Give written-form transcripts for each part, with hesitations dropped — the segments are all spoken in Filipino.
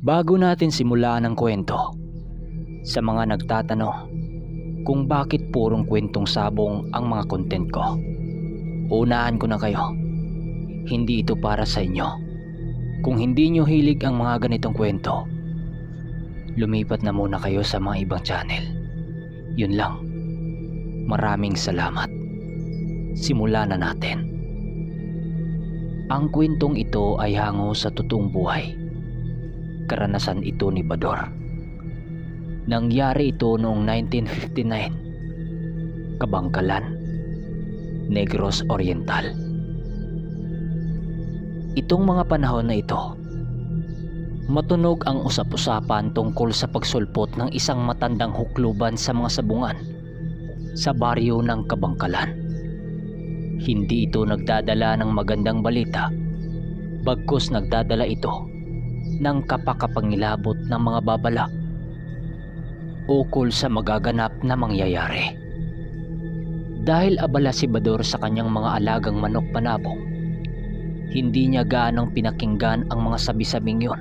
Bago natin simulaan ang kwento, sa mga nagtatanong kung bakit purong kwentong sabong ang mga content ko, unahan ko na kayo, hindi ito para sa inyo. Kung hindi nyo hilig ang mga ganitong kwento, lumipat na muna kayo sa mga ibang channel. Yun lang. Maraming salamat. Simulan na natin. Ang kwentong ito ay hango sa totoong buhay. Karanasan ito ni Bador. Nangyari ito noong 1959, Kabangkalan, Negros Oriental. Itong mga panahon na ito, matunog ang usap-usapan tungkol sa pagsulpot ng isang matandang hukluban sa mga sabungan sa baryo ng Kabangkalan. Hindi ito nagdadala ng magandang balita, bagkus nagdadala ito ng kapakapangilabot ng mga babala ukol sa magaganap na mangyayari. Dahil abala si Bador sa kanyang mga alagang manok panabong, hindi niya gaanong pinakinggan ang mga sabi-sabing yon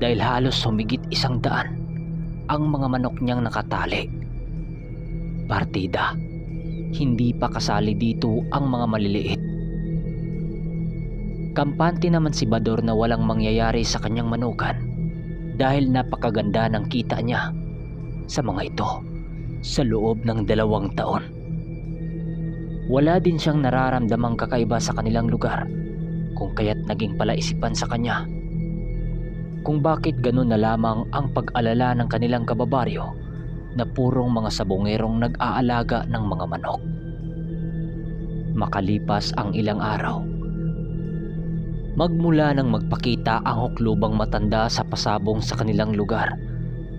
dahil halos humigit 100 ang mga manok niyang nakatali. Partida, hindi pa kasali dito ang mga maliliit. Kampante naman si Bador na walang mangyayari sa kanyang manukan dahil napakaganda ng kita niya sa mga ito sa loob ng 2 taon. Wala din siyang nararamdamang kakaiba sa kanilang lugar, kung kaya't naging palaisipan sa kanya kung bakit ganun na lamang ang pag-alala ng kanilang kababaryo na purong mga sabongerong nag-aalaga ng mga manok. Makalipas ang ilang araw, magmula nang magpakita ang huklubang matanda sa pasabong sa kanilang lugar,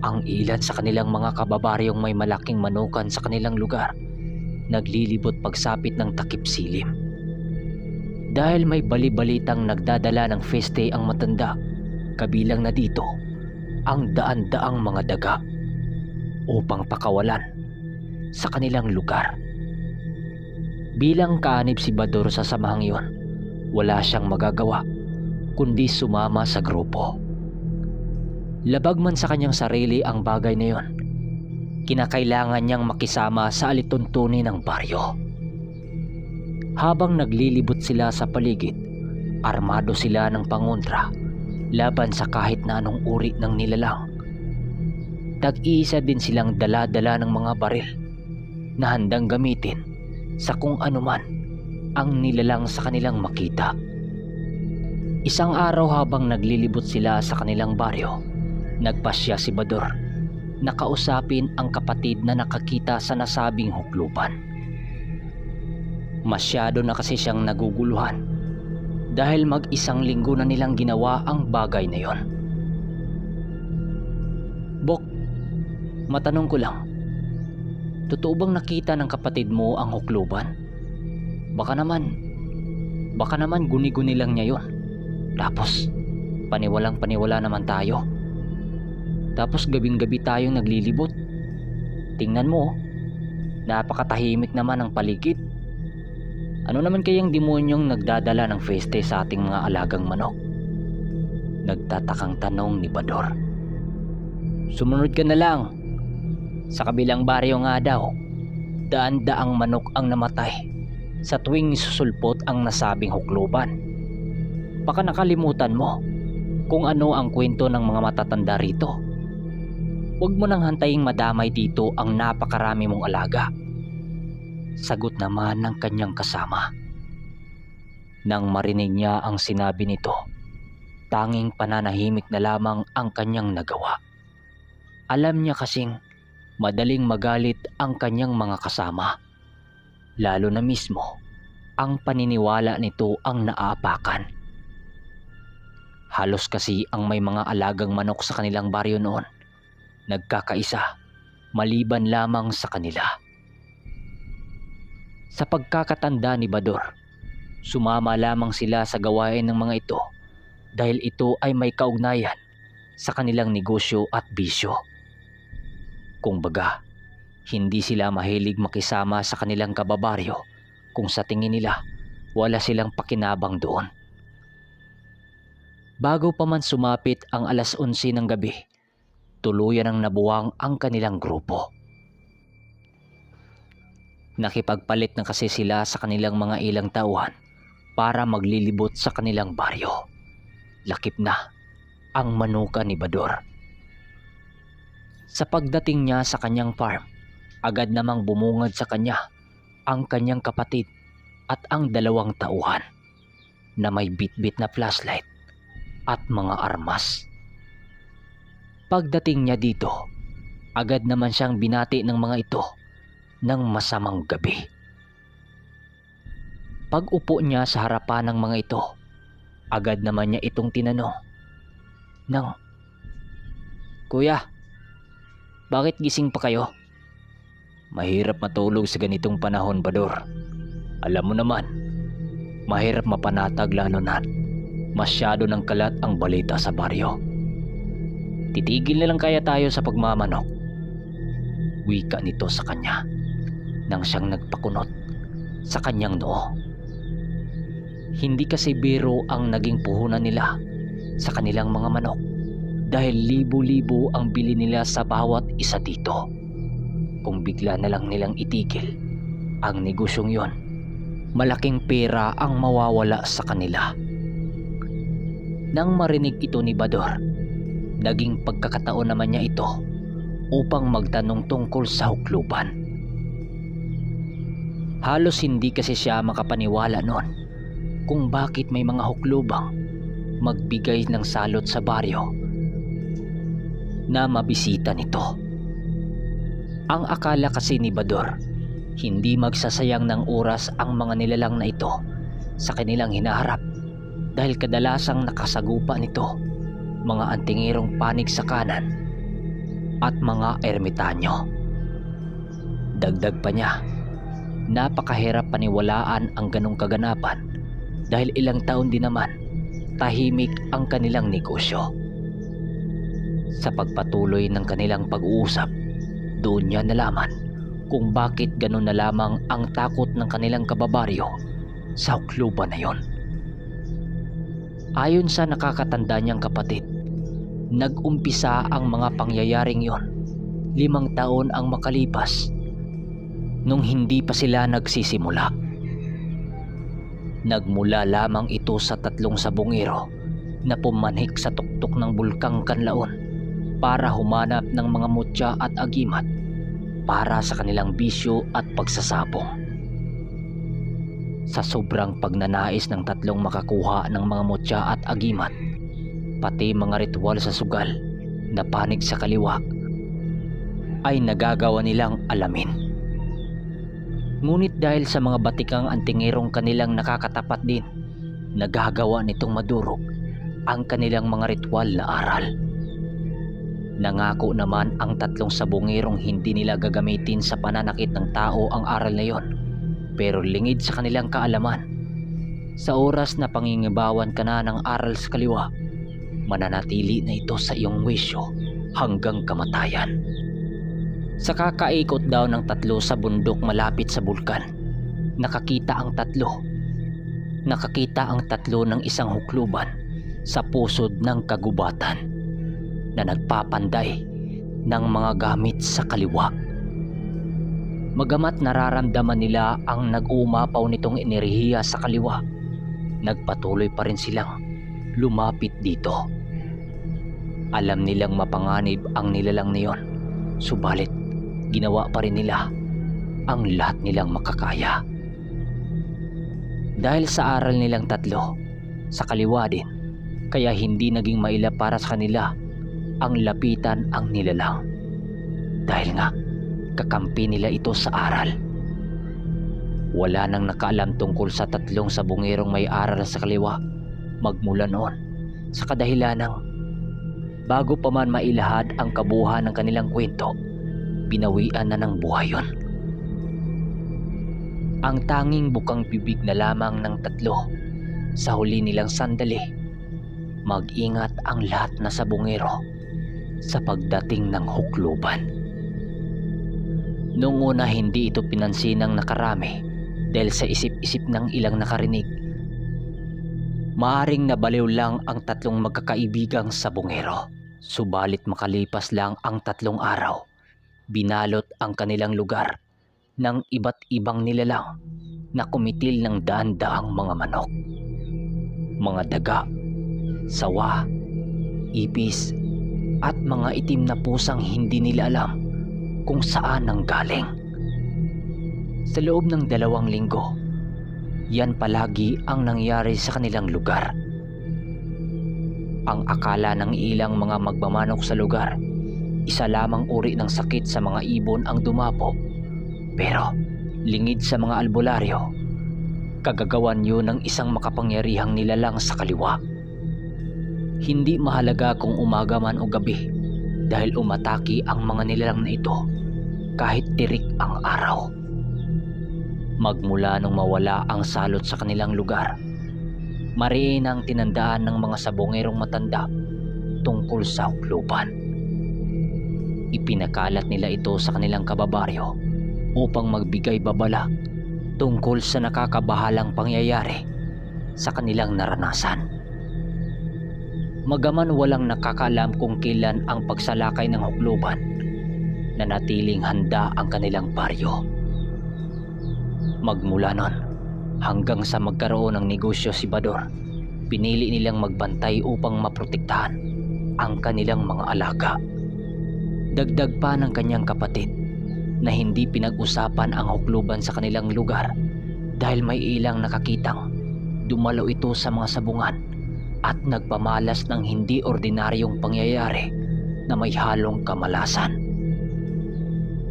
ang ilan sa kanilang mga kababaryong may malaking manukan sa kanilang lugar naglilibot pagsapit ng takip silim. Dahil may bali-balitang nagdadala ng feste ang matanda, kabilang na dito ang daan-daang mga daga upang pakawalan sa kanilang lugar. Bilang kaanib si Bador sa samahang yon, wala siyang magagawa kundi sumama sa grupo. Labag man sa kanyang sarili ang bagay na yon, kinakailangan niyang makisama sa alituntunin ng baryo. Habang naglilibot sila sa paligid, armado sila ng pangontra laban sa kahit na anong uri ng nilalang. Tag-iisa din silang dala-dala ng mga baril na handang gamitin sa kung anuman ang nilalang sa kanilang makita. Isang araw habang naglilibot sila sa kanilang baryo, nagpasya si Bador na kausapin ang kapatid na nakakita sa nasabing hukluban. Masyado na kasi siyang naguguluhan dahil mag-1 linggo na nilang ginawa ang bagay na yon. Bok, matanong ko lang, totoo bang nakita ng kapatid mo ang hukluban? Baka naman guni-guni lang niya yon. Tapos paniwalang-paniwala naman tayo. Tapos gabing-gabi tayong naglilibot. Tingnan mo, napakatahimik naman ang paligid. Ano naman kayang demonyong nagdadala ng feste sa ating mga alagang manok? Nagtatakang tanong ni Bador. Sumunod ka na lang. Sa kabilang baryo nga daw, daan-daang manok ang namatay sa tuwing susulpot ang nasabing hukluban. Baka nakalimutan mo kung ano ang kwento ng mga matatanda rito. Huwag mo nang hantaying madamay dito ang napakarami mong alaga. Sagot naman ng kanyang kasama. Nang marinig niya ang sinabi nito, tanging pananahimik na lamang ang kanyang nagawa. Alam niya kasing madaling magalit ang kanyang mga kasama, lalo na mismo ang paniniwala nito ang naaapakan. Halos kasi ang may mga alagang manok sa kanilang baryo noon nagkakaisa, maliban lamang sa kanila. Sa pagkakatanda ni Bador, sumama lamang sila sa gawain ng mga ito dahil ito ay may kaugnayan sa kanilang negosyo at bisyo. Kung baga, hindi sila mahilig makisama sa kanilang kababaryo kung sa tingin nila wala silang pakinabang doon. Bago pa man sumapit ang 11:00 ng gabi, tuluyan ang nabuwang ang kanilang grupo. Nakipagpalit na kasi sila sa kanilang mga ilang tauhan para maglilibot sa kanilang baryo. Lakip na ang manuka ni Bador. Sa pagdating niya sa kanyang farm, agad namang bumungad sa kanya ang kanyang kapatid at ang 2 tauhan na may bitbit na flashlight at mga armas. Pagdating niya dito, agad naman siyang binati ng mga ito ng masamang gabi. Pag-upo niya sa harapan ng mga ito, agad naman niya itong tinanong ng, "Kuya, bakit gising pa kayo?" "Mahirap matulog sa ganitong panahon, Bador. Alam mo naman, mahirap mapanatag lalo na masyado ng kalat ang balita sa baryo. Titigil na lang kaya tayo sa pagmamanok?" Wika nito sa kanya nang siyang nagpakunot sa kanyang noo. Hindi kasi biro ang naging puhunan nila sa kanilang mga manok dahil libo-libo ang bili nila sa bawat isa dito. Kung bigla na lang nilang itigil ang negosyong yon, malaking pera ang mawawala sa kanila. Nang marinig ito ni Bador, naging pagkakataon naman niya ito upang magtanong tungkol sa hukluban. Halos hindi kasi siya makapaniwala noon kung bakit may mga huklubang magbigay ng salot sa baryo na mabisita nito. Ang akala kasi ni Bador, hindi magsasayang ng oras ang mga nilalang na ito sa kanilang hinaharap dahil kadalasang nakasagupa nito mga antingerong panig sa kanan at mga ermitanyo. Dagdag pa niya, napakahirap paniwalaan ang ganong kaganapan dahil ilang taon din naman tahimik ang kanilang negosyo. Sa pagpatuloy ng kanilang pag-uusap, doon niya nalaman kung bakit ganon na lamang ang takot ng kanilang kababaryo sa hukluban na yon. Ayon sa nakakatanda niyang kapatid, nag-umpisa ang mga pangyayaring yon 5 taon ang makalipas nung hindi pa sila nagsisimula. Nagmula lamang ito sa 3 sabongero na pumanhik sa tuktok ng bulkang Kanlaon para humanap ng mga mutya at agimat para sa kanilang bisyo at pagsasabong. Sa sobrang pagnanais ng 3 makakuha ng mga mutya at agimat, pati mga ritual sa sugal na panig sa kaliwa ay nagagawa nilang alamin. Ngunit dahil sa mga batikang antingerong kanilang nakakatapat din, nagagawa nitong madurog ang kanilang mga ritual na aral. Nangako naman ang 3 sabongerong hindi nila gagamitin sa pananakit ng tao ang aral na yon, pero lingid sa kanilang kaalaman, sa oras na pangingibawan ka na ng aral sa kaliwa, mananatili na ito sa iyong wisyo hanggang kamatayan. Sa kakaikot daw ng 3 sa bundok malapit sa bulkan, nakakita ang 3 ng isang hukluban sa pusod ng kagubatan na nagpapanday ng mga gamit sa kaliwa. Magamat nararamdaman nila ang nag-uumapaw nitong enerhiya sa kaliwa, nagpatuloy pa rin silang lumapit dito. Alam nilang mapanganib ang nilalang niyon, subalit ginawa pa rin nila ang lahat nilang makakaya. Dahil sa aral nilang 3 sa kaliwa din, kaya hindi naging maila para sa kanila ang lapitan ang nilalang. Dahil nga, kakampi nila ito sa aral. Wala nang nakaalam tungkol sa 3 sabongerong may aral sa kaliwa magmula noon, sa kadahilanang bago pa man mailahad ang kabuuan ng kanilang kwento, binawian na ng buhay yon. Ang tanging bukang bibig na lamang ng 3 sa huli nilang sandali, mag-ingat ang lahat na sabongero sa pagdating ng hukluban. Noong una hindi ito pinansinang nakarami dahil sa isip-isip ng ilang nakarinig. Maaring nabaliw lang ang tatlong magkakaibigang sabongero. Subalit makalipas lang ang 3 araw, binalot ang kanilang lugar ng iba't ibang nilalang na kumitil ng daan-daang mga manok, mga daga, sawa, ipis, at mga itim na pusang hindi nila alam kung saan nanggaling. Sa loob ng 2 linggo, yan palagi ang nangyari sa kanilang lugar. Ang akala ng ilang mga magmamanok sa lugar, isa lamang uri ng sakit sa mga ibon ang dumapo. Pero lingid sa mga albularyo, kagagawan yun ng isang makapangyarihang nilalang sa kaliwa. Hindi mahalaga kung umaga man o gabi dahil umataki ang mga nilalang na ito kahit tirik ang araw. Magmula nung mawala ang salot sa kanilang lugar, mariin ang tinandaan ng mga sabongerong matanda tungkol sa hukluban. Ipinakalat nila ito sa kanilang kababaryo upang magbigay babala tungkol sa nakakabahalang pangyayari sa kanilang naranasan. Magaman walang nakakaalam kung kailan ang pagsalakay ng hukluban, nanatiling handa ang kanilang baryo. Magmula nun hanggang sa magkaroon ng negosyo si Bador, pinili nilang magbantay upang maprotektahan ang kanilang mga alaga. Dagdag pa ng kanyang kapatid na hindi pinag-usapan ang hukluban sa kanilang lugar dahil may ilang nakakitang dumalo ito sa mga sabungan at nagpamalas ng hindi ordinaryong pangyayari na may halong kamalasan.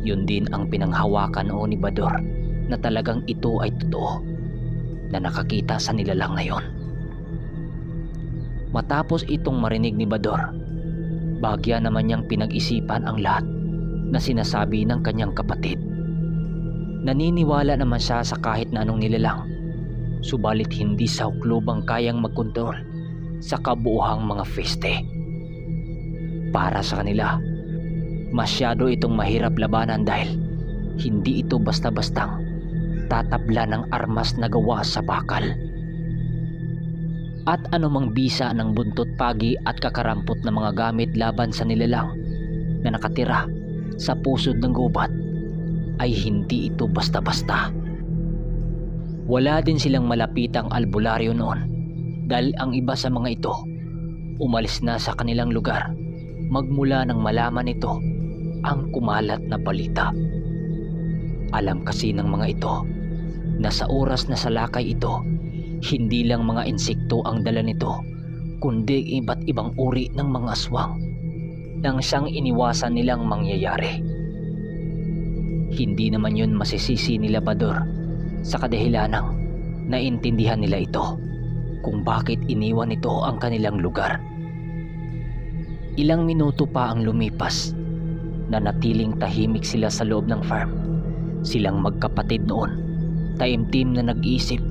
Yun din ang pinanghawakan noon ni Bador na talagang ito ay totoo, na nakakita sa nilalang na yon. Matapos itong marinig ni Bador, bahagya naman niyang pinag-isipan ang lahat na sinasabi ng kanyang kapatid. Naniniwala naman siya sa kahit na anong nilalang, subalit hindi sa huklubang kayang magkontrol sa kabuuhang mga feste. Para sa kanila, masyado itong mahirap labanan dahil hindi ito basta-bastang tatabla ng armas na gawa sa bakal. At anumang bisa ng buntot pagi at kakarampot na mga gamit laban sa nilalang na nakatira sa pusod ng gubat ay hindi ito basta-basta. Wala din silang malapitang albularyo noon dahil ang iba sa mga ito umalis na sa kanilang lugar magmula nang malaman ito ang kumalat na balita. Alam kasi ng mga ito na sa oras na salakay ito, hindi lang mga insekto ang dala nito, kundi iba't ibang uri ng mga aswang nang siyang iniwasan nilang mangyayari. Hindi naman yun masisisi nila Bador sa kadahilanang naintindihan nila ito kung bakit iniwan nito ang kanilang lugar. Ilang minuto pa ang lumipas na natiling tahimik sila sa loob ng farm. Silang magkapatid noon, taimtim na nag-isip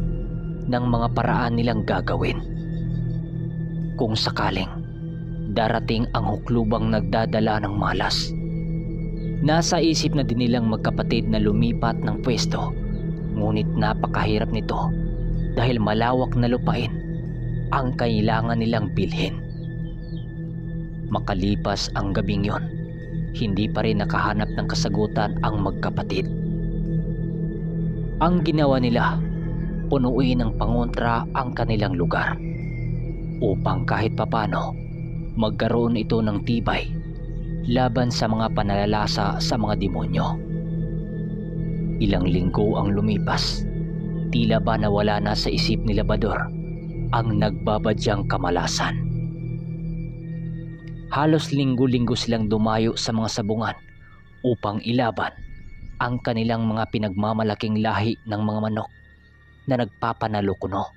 ng mga paraan nilang gagawin. Kung sakaling darating ang huklubang nagdadala ng malas, nasa isip na din nilang magkapatid na lumipat ng pwesto, ngunit napakahirap nito dahil malawak na lupain ang kailangan nilang bilhin. Makalipas ang gabing yon, hindi pa rin nakahanap ng kasagutan ang magkapatid. Ang ginawa nila, punuin ng pangontra ang kanilang lugar upang kahit papano magkaroon ito ng tibay laban sa mga panalalasa sa mga demonyo. Ilang linggo ang lumipas, tila ba nawala na sa isip ni Bador ang nagbabadyang kamalasan. Halos linggo-linggo silang dumayo sa mga sabungan upang ilaban ang kanilang mga pinagmamalaking lahi ng mga manok na nagpapanalo kuno.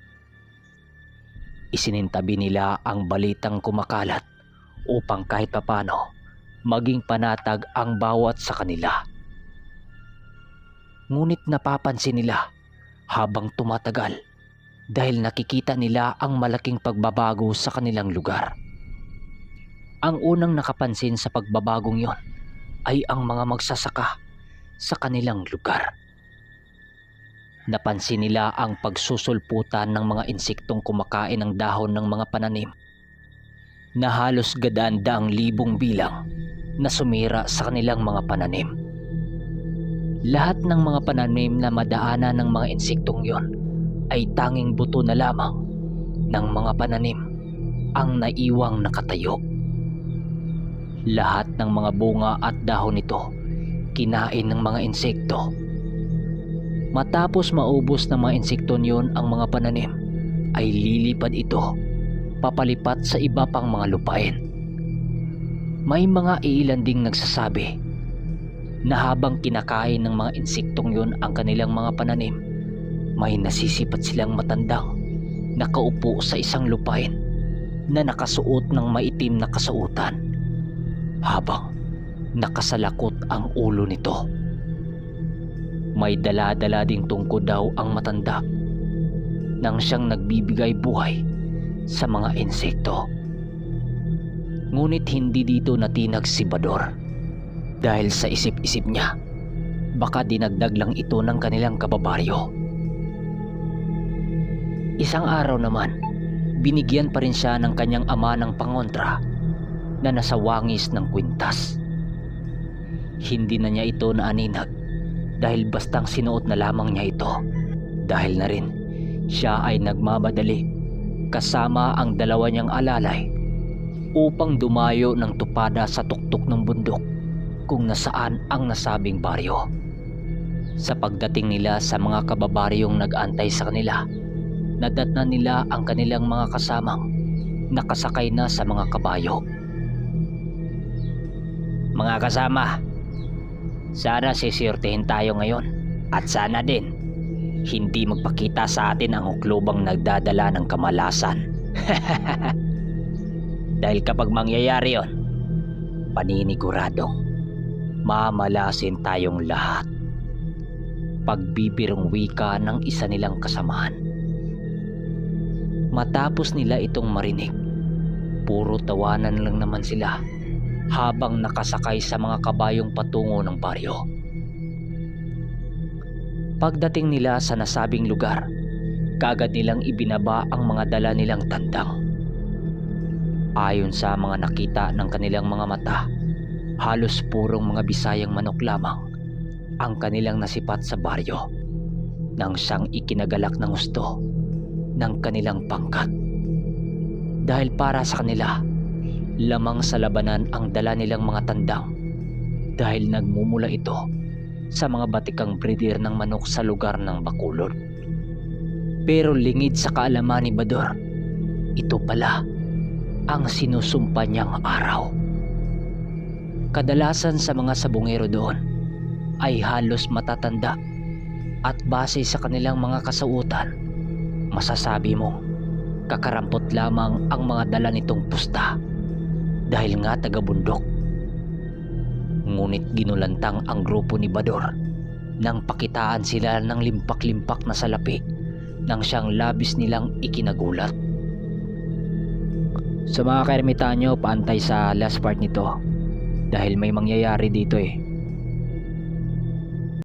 Isinintabi nila ang balitang kumakalat upang kahit papano maging panatag ang bawat sa kanila. Ngunit napapansin nila habang tumatagal dahil nakikita nila ang malaking pagbabago sa kanilang lugar. Ang unang nakapansin sa pagbabagong yon ay ang mga magsasaka sa kanilang lugar. Napansin nila ang pagsusulputan ng mga insektong kumakain ng dahon ng mga pananim na halos gadaan-daang libong bilang na sumira sa kanilang mga pananim. Lahat ng mga pananim na madaanan ng mga insektong yon ay tanging buto na lamang ng mga pananim ang naiwang nakatayo. Lahat ng mga bunga at dahon nito kinain ng mga insekto. Matapos maubos ng mga insekto niyon ang mga pananim, ay lilipad ito papalipat sa iba pang mga lupain. May mga iilan ding nagsasabi na habang kinakain ng mga insektong yun ang kanilang mga pananim, may nasisipat silang matandang nakaupo sa isang lupain na nakasuot ng maitim na kasuotan habang nakasalakot ang ulo nito. May dala-dala ding tungkod daw ang matanda nang siyang nagbibigay buhay sa mga insekto. Ngunit hindi dito natinag si Bador dahil sa isip-isip niya baka dinagdag lang ito ng kanilang kababaryo. Isang araw naman, binigyan pa rin siya ng kanyang ama ng pangontra na nasa wangis ng kwintas. Hindi na niya ito naaninag dahil bastang sinuot na lamang niya ito. Dahil na rin siya ay nagmamadali kasama ang dalawa niyang alalay upang dumayo ng tupada sa tuktok ng bundok kung nasaan ang nasabing baryo. Sa pagdating nila sa mga kababaryong nag-antay sa kanila, nadatnan nila ang kanilang mga kasamang nakasakay na sa mga kabayo. Mga kasama, sana sisirtehin tayo ngayon at sana din hindi magpakita sa atin ang huklubang nagdadala ng kamalasan. Dahil kapag mangyayari yon, paniniguradong mamalasin tayong lahat. Pagbibirong wika ng isa nilang kasamahan. Matapos nila itong marinig, puro tawanan lang naman sila habang nakasakay sa mga kabayong patungo ng baryo. Pagdating nila sa nasabing lugar, kaagad nilang ibinaba ang mga dala nilang tandang. Ayon sa mga nakita ng kanilang mga mata, halos purong mga Bisayang manok lamang ang kanilang nasipat sa baryo nang siyang ikinagalak ng husto ng kanilang pangkat. Dahil para sa kanila, lamang sa labanan ang dala nilang mga tandang dahil nagmumula ito sa mga batikang breeder ng manok sa lugar ng Bacolod. Pero lingid sa kaalaman ni Bador, ito pala ang sinusumpa niyang araw. Kadalasan sa mga sabungero doon ay halos matatanda at base sa kanilang mga kasautan, masasabi mo kakarampot lamang ang mga dala nitong pusta dahil nga taga-bundok. Ngunit ginulantang ang grupo ni Bador nang pakitaan sila ng limpak-limpak na salapi nang siyang labis nilang ikinagulat. Sa mga kaermitanyo, paantay sa last part nito dahil may mangyayari dito